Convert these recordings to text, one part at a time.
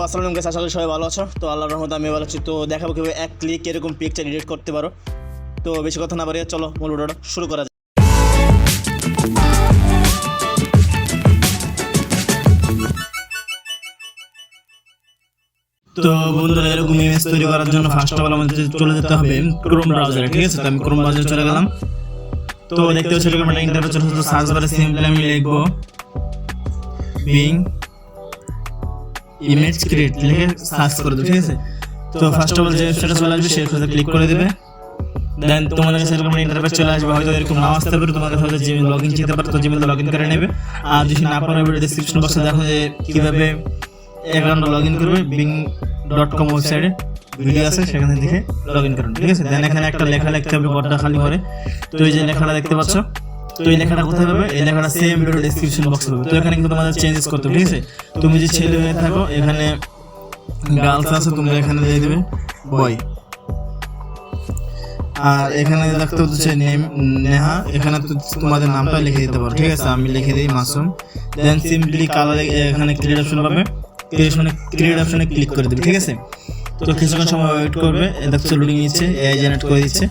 আসসালামু আলাইকুম, আশা করি সবাই ভালো আছো। তো আল্লাহর রহমতে আমি ভালো আছি। তো দেখাবো কীভাবে এক ক্লিক এরকম পিকচার এডিট করতে পারো। তো বেশি কথা না বাড়িয়ে চলো মূল ভিডিওটা শুরু করা যায়। তো বন্ধুরা, এরকম ইমেজ তৈরি করার জন্য ফার্স্ট অফ অল আমাদের চলে যেতে হবে ক্রোম ব্রাউজারে। ঠিক আছে, তো আমি ক্রোম ব্রাউজারে চলে গেলাম। তো দেখতে পাচ্ছি এরকম একটা ইন্টারফেস চলে আসছে। সার্চ বারে সিম্পলি আমি লিখবো বিং ইমেজ ক্রিয়েট লিখে সার্চ করে দেবো। ঠিক আছে, তো ফার্স্ট অফ অল যে ওয়েবসাইটে চলে আসবে সেই ওয়েবসাইটে ক্লিক করে দেবে। দেন তোমাদের কাছে এরকম ইন্টারফেস চলে আসবে। হয়তো এরকম নাও আসতে পারে, তোমাদের হয়তো জিমেল লগইন যেতে পারে, তো জিমেল লগইন করে নেবে। আর যদি না পারো ডেসক্রিপশন বক্সে দেখো যে কীভাবে অ্যাকাউন্ট লগইন করবে। bing.com ওয়েবসাইটে ভিডিও আছে, সেখানে দেখে লগইন করুন। ঠিক আছে, দেন এখানে একটা লেখা লিখতে হবে বড়টা খালি করে। তো এই যে লেখাটা দেখতে পাচ্ছ, তো এই লেখাটা কোথায় পাবে? এই লেখাটা সেম ভিডিও ডেসক্রিপশন বক্সে পাবে। তো এখানে কিন্তু তোমাদের চেঞ্জেস করতে হবে। ঠিক আছে, তুমি যে ছেলে হয়ে থাকো, এখানে গার্লস আছে, তোমরা এখানে দিয়ে দেবে বয়। আর এখানে দেখতে হচ্ছে নেম নেহা, এখানে তো তোমাদের নামটা লিখে দিতে পারো। ঠিক আছে, আমি লিখে দিই মাসুম। দেন সিম্পলি কালার এখানে ক্রিয়েট অপশন পাবে, ক্রিয়েট অপশনে ক্লিক করে দেবে। ঠিক আছে, তো কিছুক্ষণ সময় ওয়েট করবে। দেখছো লোডিং নিচ্ছে, এআই জেনারেট করে দিচ্ছে।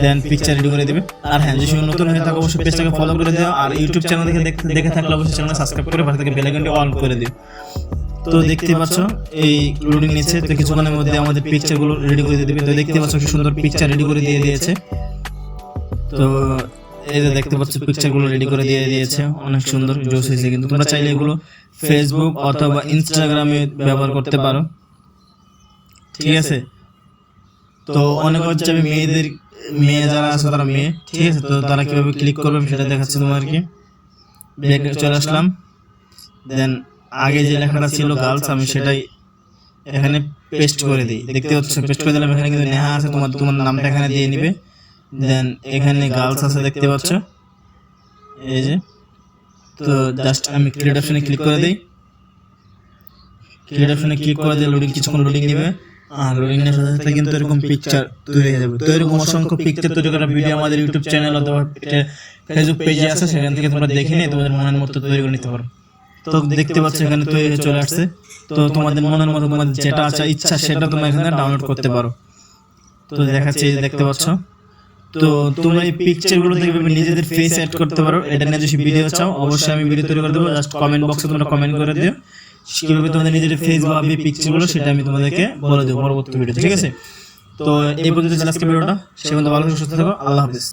দেন পিকচার রেডি করে দেবে। আর হ্যাঁ, যদি নতুন হয়ে থাকো অবশ্যই পেজটাকে ফলো করে দিও। আর ইউটিউব চ্যানেল দেখে থাকলে অবশ্যই চ্যানেল সাবস্ক্রাইব করে পাশে থেকে বেল আইকনটি অন করে দিও। তো দেখতে পাচ্ছ এই লোডিং নিচ্ছে, তো কিছুক্ষণের মধ্যে আমাদের পিকচারগুলো রেডি করে দিয়ে দেবে। তো দেখতে পাচ্ছ কি সুন্দর পিকচার রেডি করে দিয়ে দিয়েছে। তো এই যে দেখতে পাচ্ছ পিকচারগুলো রেডি করে দিয়ে দিয়েছে, অনেক সুন্দর জোস হয়েছে। কিন্তু তোমরা চাইলে এগুলো ফেসবুক অথবা ইনস্টাগ্রামে ব্যবহার করতে পারো। ঠিক আছে, তো অনেক হচ্ছে মেয়ে যারা আছে তারা মেয়ে। ঠিক আছে, তো তারা কীভাবে ক্লিক করবে সেটা দেখাচ্ছি তোমাদেরকে। চলে আসলাম। দেন আগে যে লেখাটা ছিল গার্লস, আমি সেটাই এখানে পেস্ট করে দিই। দেখতে পাচ্ছ পেস্ট করে দিলাম। এখানে কিন্তু নেহা আছে, তোমার নামটা এখানে দিয়ে নিবে। দেন এখানে গার্লস আছে, দেখতে পাচ্ছ এই যে। তো জাস্ট আমি ক্রিয়েট অপশনে ক্লিক করে দিই। ক্রিয়েট অপশনে ক্লিক করে দিয়ে লোডিং কিছুক্ষণ লোডিং নেবে। আর লোডিং এর সাথে সাথে কিন্তু এরকম পিকচার তৈরি হয়ে যাবে। তো এরকম অসংখ্য পিকচার তৈরি করার ভিডিও আমাদের ইউটিউব চ্যানেল অথবা ফেসবুক পেজে আছে, সেখান থেকে তোমরা দেখে নিয়ে তোমাদের মনের মতো তৈরি করে নিতে পারো। তো দেখতে পাচ্ছ এখানে তৈরি হয়ে চলে আসছে। তো তোমাদের মনের মতো তোমাদের যেটা আছে ইচ্ছা সেটা তোমরা এখানে ডাউনলোড করতে পারো। তো দেখাচ্ছি, দেখতে পাচ্ছ। তো তোমরা এই পিকচারগুলো থেকে নিজেদের ফেস অ্যাড করতে পারো। এটা নিয়ে যদি ভিডিও চাও অবশ্যই আমি ভিডিও তৈরি করে দেবো। জাস্ট কমেন্ট বক্সে তোমরা কমেন্ট করে দিও কীভাবে তোমাদের নিজেদের ফেস বা পিকচারগুলো, সেটা আমি তোমাদেরকে বলে দেবো পরবর্তী ভিডিওতে। ঠিক আছে, তো এই পর্যন্ত আজকে ভিডিওটা। সে পর্যন্ত ভালো সুস্থ থাকো। আল্লাহ হাফিজ।